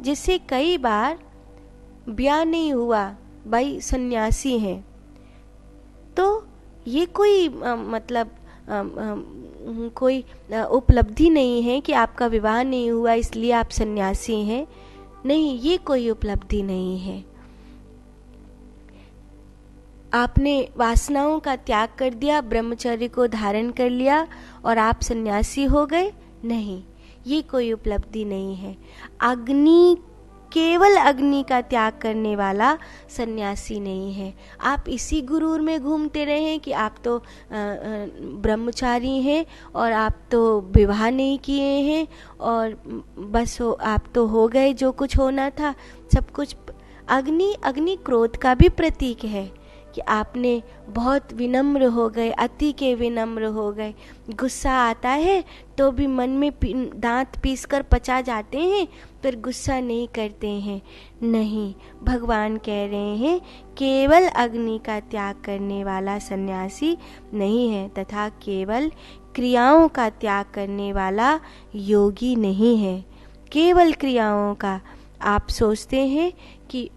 जिससे कई बार ब्याह नहीं हुआ, भाई सन्यासी हैं, तो ये कोई कोई उपलब्धि नहीं है कि आपका विवाह नहीं हुआ इसलिए आप सन्यासी हैं। नहीं, ये कोई उपलब्धि नहीं है। आपने वासनाओं का त्याग कर दिया, ब्रह्मचर्य को धारण कर लिया और आप सन्यासी हो गए, नहीं, ये कोई उपलब्धि नहीं है। अग्नि, केवल अग्नि का त्याग करने वाला सन्यासी नहीं है। आप इसी गुरूर में घूमते रहे कि आप तो ब्रह्मचारी हैं और आप तो विवाह नहीं किए हैं और बस आप तो हो गए जो कुछ होना था सब कुछ। अग्नि क्रोध का भी प्रतीक है कि आपने बहुत विनम्र हो गए, अति के विनम्र हो गए। गुस्सा आता है तो भी मन में दांत पीस कर पचा जाते हैं, पर गुस्सा नहीं करते हैं। नहीं, भगवान कह रहे हैं केवल अग्नि का त्याग करने वाला सन्यासी नहीं है, तथा केवल क्रियाओं का त्याग करने वाला योगी नहीं है। केवल क्रियाओं का आप सोचते हैं कि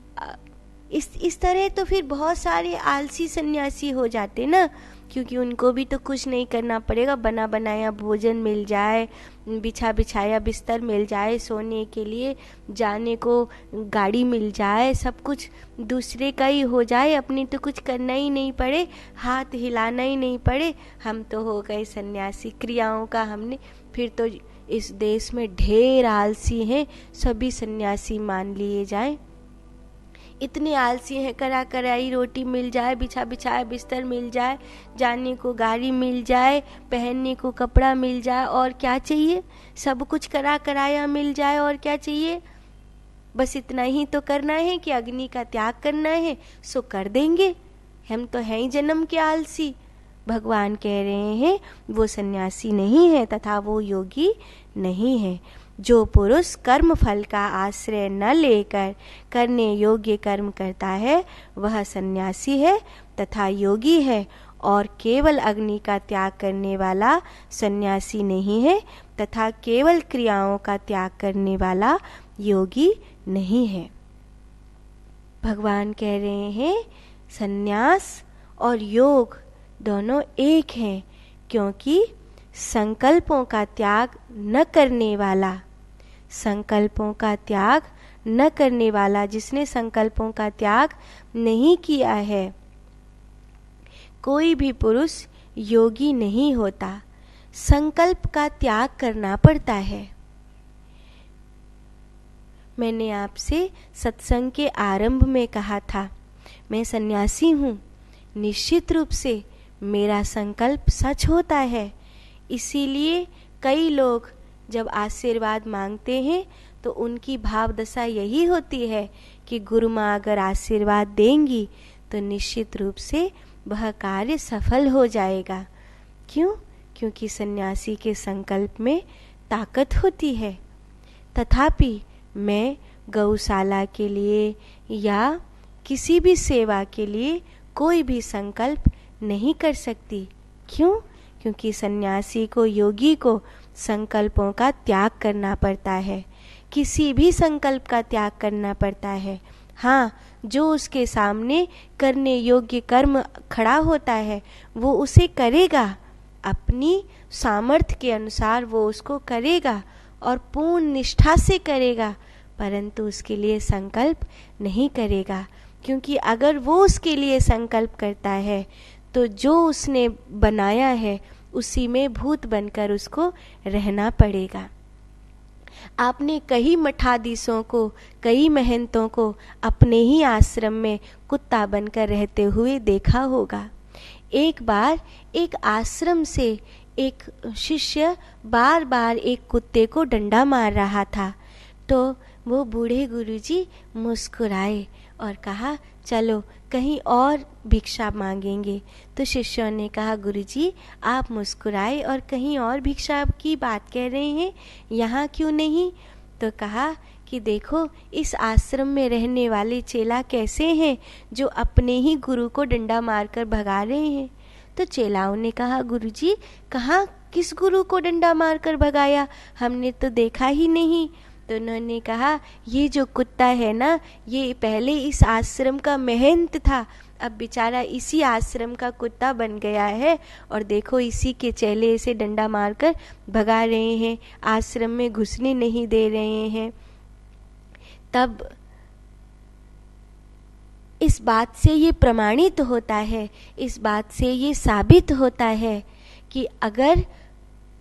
इस तरह तो फिर बहुत सारे आलसी सन्यासी हो जाते ना, क्योंकि उनको भी तो कुछ नहीं करना पड़ेगा, बना बनाया भोजन मिल जाए, बिछा बिछाया बिस्तर मिल जाए, सोने के लिए जाने को गाड़ी मिल जाए, सब कुछ दूसरे का ही हो जाए, अपनी तो कुछ करना ही नहीं पड़े, हाथ हिलाना ही नहीं पड़े, हम तो हो गए सन्यासी। क्रियाओं का हमने, फिर तो इस देश में ढेर आलसी हैं, सभी सन्यासी मान लिए जाएं। इतने आलसी हैं, करा कराई रोटी मिल जाए, बिछा बिछाया बिस्तर मिल जाए, जाने को गाड़ी मिल जाए, पहनने को कपड़ा मिल जाए, और क्या चाहिए? सब कुछ करा कराया मिल जाए, और क्या चाहिए? बस इतना ही तो करना है कि अग्नि का त्याग करना है, सो कर देंगे। हम तो हैं ही जन्म के आलसी। भगवान कह रहे हैं वो सन्यासी नहीं है तथा वो योगी नहीं है। जो पुरुष कर्म फल का आश्रय न लेकर करने योग्य कर्म करता है वह सन्यासी है तथा योगी है, और केवल अग्नि का त्याग करने वाला सन्यासी नहीं है तथा केवल क्रियाओं का त्याग करने वाला योगी नहीं है। भगवान कह रहे हैं सन्यास और योग दोनों एक हैं, क्योंकि संकल्पों का त्याग न करने वाला, संकल्पों का त्याग न करने वाला, जिसने संकल्पों का त्याग नहीं किया है, कोई भी पुरुष योगी नहीं होता। संकल्प का त्याग करना पड़ता है। मैंने आपसे सत्संग के आरंभ में कहा था, मैं सन्यासी हूँ, निश्चित रूप से मेरा संकल्प सच होता है। इसीलिए कई लोग जब आशीर्वाद मांगते हैं तो उनकी भाव दशा यही होती है कि गुरु माँ अगर आशीर्वाद देंगी तो निश्चित रूप से वह कार्य सफल हो जाएगा। क्यों? क्योंकि सन्यासी के संकल्प में ताकत होती है। तथापि मैं गौशाला के लिए या किसी भी सेवा के लिए कोई भी संकल्प नहीं कर सकती। क्यों? क्योंकि सन्यासी को, योगी को संकल्पों का त्याग करना पड़ता है, किसी भी संकल्प का त्याग करना पड़ता है। हाँ, जो उसके सामने करने योग्य कर्म खड़ा होता है वो उसे करेगा, अपनी सामर्थ्य के अनुसार वो उसको करेगा और पूर्ण निष्ठा से करेगा, परंतु उसके लिए संकल्प नहीं करेगा। क्योंकि अगर वो उसके लिए संकल्प करता है तो जो उसने बनाया है उसी में भूत बनकर उसको रहना पड़ेगा। आपने कई मठाधीशों को, कई महंतों को अपने ही आश्रम में कुत्ता बनकर रहते हुए देखा होगा। एक बार एक आश्रम से एक शिष्य बार बार एक कुत्ते को डंडा मार रहा था, तो वो बूढ़े गुरुजी मुस्कुराए और कहा चलो कहीं और भिक्षा मांगेंगे। तो शिष्यों ने कहा गुरुजी आप मुस्कुराए और कहीं और भिक्षा की बात कह रहे हैं, यहाँ क्यों नहीं? तो कहा कि देखो इस आश्रम में रहने वाले चेला कैसे हैं जो अपने ही गुरु को डंडा मारकर भगा रहे हैं। तो चेलाओं ने कहा गुरुजी कहाँ, किस गुरु को डंडा मारकर भगाया, हमने तो देखा ही नहीं। तो उन्होंने कहा ये जो कुत्ता है ना, ये पहले इस आश्रम का महंत था, अब बेचारा इसी आश्रम का कुत्ता बन गया है, और देखो इसी के चेले इसे डंडा मारकर भगा रहे हैं, आश्रम में घुसने नहीं दे रहे हैं। तब इस बात से ये प्रमाणित होता है, इस बात से ये साबित होता है कि अगर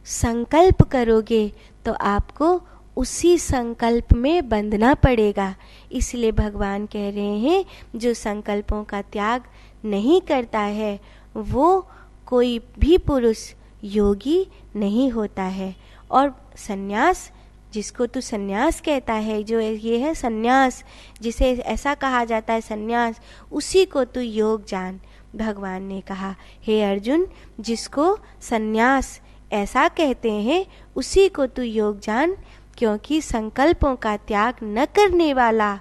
संकल्प करोगे तो आपको उसी संकल्प में बंधना पड़ेगा। इसलिए भगवान कह रहे हैं जो संकल्पों का त्याग नहीं करता है वो कोई भी पुरुष योगी नहीं होता है। और सन्यास, जिसको तू सन्यास कहता है, जो ये है सन्यास, जिसे ऐसा कहा जाता है सन्यास, उसी को तू योग जान। भगवान ने कहा हे अर्जुन, जिसको सन्यास ऐसा कहते हैं उसी को तू योग जान, क्योंकि संकल्पों का त्याग न करने वाला,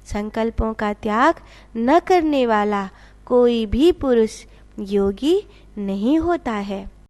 संकल्पों का त्याग न करने वाला कोई भी पुरुष योगी नहीं होता है।